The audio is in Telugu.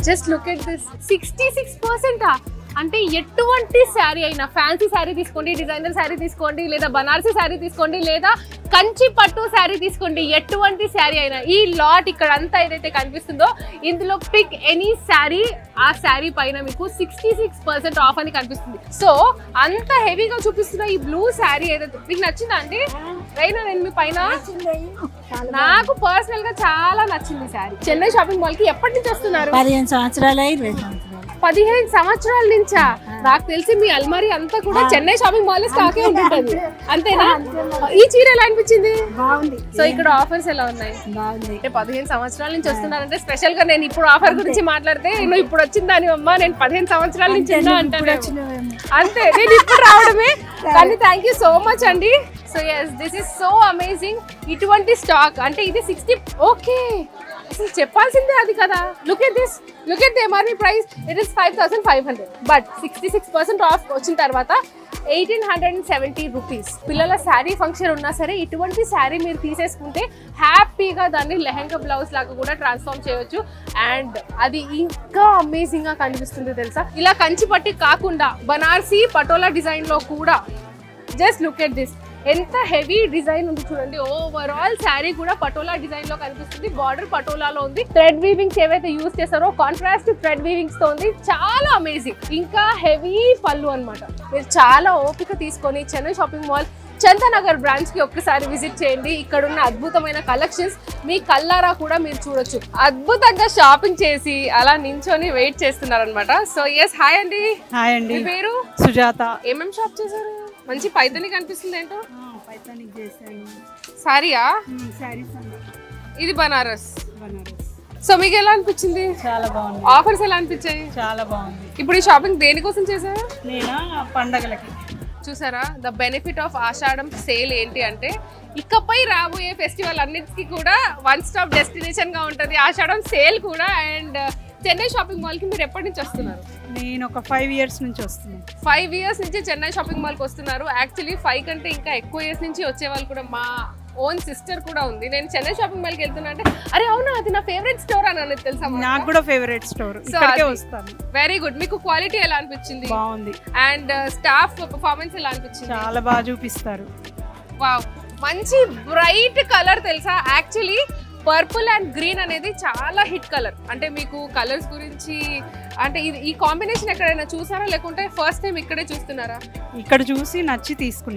Just look at this 66%. అంటే ఎటువంటి శారీ అయినా, ఫ్యాన్సీ శారీ తీసుకోండి, డిజైనర్ శారీ తీసుకోండి, లేదా బనారసి శారీ తీసుకోండి, లేదా కంచి పట్టు శారీ తీసుకోండి, ఎటువంటి శారీ అయినా ఈ లాట్ ఇక్కడ అంతా ఏదైతే కనిపిస్తుందో ఇందులో పిక్ ఎనీ శారీ, ఆ శారీ పైన మీకు 66% ఆఫ్ అని కనిపిస్తుంది. సో అంత హెవీగా చూపిస్తున్న ఈ బ్లూ శారీ ఏదైతే మీకు నచ్చిందా అండి? రైనా, నేను మీ పైన నాకు పర్సనల్ గా చాలా నచ్చింది శారీ. చెన్నై షాపింగ్ మాల్ కి ఎప్పటి నుంచి వస్తున్నారు? 15 సంవత్సరాలు. 15 సంవత్సరాల నుంచా? నాకు తెలిసి మీ అల్మారీ అంతా కూడా చెన్నై షాపింగ్ మాల్ స్టాకే ఉంటుంది, అంతేనా? ఈ చీర ఎలా అనిపించింది? బాగుంది. సో ఇక్కడ ఆఫర్స్ ఎలా ఉన్నాయి? బాగుంది. 15 సంవత్సరాల నుంచి వస్తున్నారంటే స్పెషల్ గా నేను ఇప్పుడు ఆఫర్ గురించి మాట్లాడితే నువ్వు ఇప్పుడు వచ్చిందని అమ్మా నేను 15 సంవత్సరాల నుంచి అంటాను. అంతే, నేను ఇప్పుడు రావడమే. కానీ థ్యాంక్ యూ సో మచ్ అండి. So yes, this is so amazing. ఇటువంటి స్టాక్ అంటే ఇది 60. ఓకే, అసలు చెప్పాల్సిందే అది కదా. Look at this, look at the MRP price. It is 5500, but 66% off వచ్చిన తర్వాత 1870 రూపీస్. పిల్లల శారీ ఫంక్షన్ ఉన్నా సరే ఇటువంటి శారీ మీరు తీసేసుకుంటే హ్యాపీగా దాన్ని లెహంగా బ్లౌజ్ లాగా కూడా ట్రాన్స్ఫార్మ్ చేయొచ్చు. అండ్ అది ఇంకా అమేజింగ్ గా కనిపిస్తుంది తెలుసా. ఇలా కంచి పట్టి కాకుండా బనారసి పటోలా డిజైన్ లో కూడా జస్ట్ లుక్ ఎట్ దిస్. ఎంత హెవీ డిజైన్ ఉంది చూడండి. ఓవరాల్ శారీ కూడా పటోలా డిజైన్ లో కనిపిస్తుంది. బార్డర్ పటోలాలో ఉంది. థ్రెడ్ వీవింగ్స్ ఏవైతే యూజ్ చేస్తారో కాంట్రాస్ట్ థ్రెడ్ వీవింగ్స్ తో ఉంది. చాలా అమేజింగ్. ఇంకా హెవీ పళ్ళు అన్నమాట. మీరు చాలా ఓపిక తీసుకొని Chennai shopping mall Chandanagar branch కి ఒక్కసారి విజిట్ చేయండి. ఇక్కడ ఉన్న అద్భుతమైన కలెక్షన్స్ మీ కల్లారా కూడా మీరు చూడొచ్చు. అద్భుతంగా షాపింగ్ చేసి అలా నించొని వెయిట్ చేస్తున్నారనమాట. సో ఎస్, హాయ్ అండి. హాయ్ అండి. మీ పేరు? సుజాత. ఏమేం షాప్ చేశారు? మంచి పైతని కనిపిస్తుంది ఏంటో. పైతానికి చేశాను. సారీయా? సారీస్ ఇది బనారస్. బనారస్. సో మీకు ఎలా అనిపించింది? చాలా బాగుంది. ఆఫర్స్ ఎలా అనిపించాయి? చాలా బాగుంది. ఇప్పుడు ఈ షాపింగ్ దేనికోసం చేశారు? నేను పండగలకి. చూసారా, the benefit of Ashadham sale ఏంటి అంటే ఇకపై రాబోయే ఫెస్టివల్ అన్నిటికీ కూడా వన్ స్టాప్ డెస్టినేషన్ గా ఉంటుంది ఆషాఢం సేల్ కూడా. అండ్ చెన్నై షాపింగ్ మాల్ కి మీరు ఎప్పటి నుంచి వస్తున్నారు? నేను ఒక 5 ఇయర్స్ నుంచి వస్తున్నాను. 5 ఇయర్స్ నుంచి చెన్నై షాపింగ్ మాల్ కి వస్తున్నారు. యాక్చువల్లీ 5 కంటే ఇంకా ఎక్కువ ఇయర్స్ నుంచి వచ్చే వాళ్ళు కూడా, మా ఓన్ సిస్టర్ కూడా ఉంది. నేను చెన్నై షాపింగ్ మాల్ కి వెళ్తున్నా అంటే అరే అవునా అది నా ఫేవరెట్ స్టోర్ అని అనేది తెలుసా? నాకు కూడా ఫేవరెట్ స్టోర్. ఇక్కడికే వస్తాను. Very good. మీకు క్వాలిటీ ఎలా అనిపించింది? బాగుంది. అండ్ స్టాఫ్ పర్ఫార్మెన్స్ ఎలా అనిపించింది? చాలా బాగా చూపిస్తారు. వావ్, మంచి బ్రైట్ కలర్ తెలుసా. యాక్చువల్లీ పర్పుల్ అండ్ గ్రీన్ అనేది చాలా హిట్ కలర్. అంటే మీకు కలర్స్ గురించి అంటే ఈ కాంబినేషన్ ఎక్కడైనా చూసారా లేకుంటే ఫస్ట్ టైం ఇక్కడే చూస్తున్నారా? ఇక్కడ చూసి నచ్చి తీసుకున్నాను.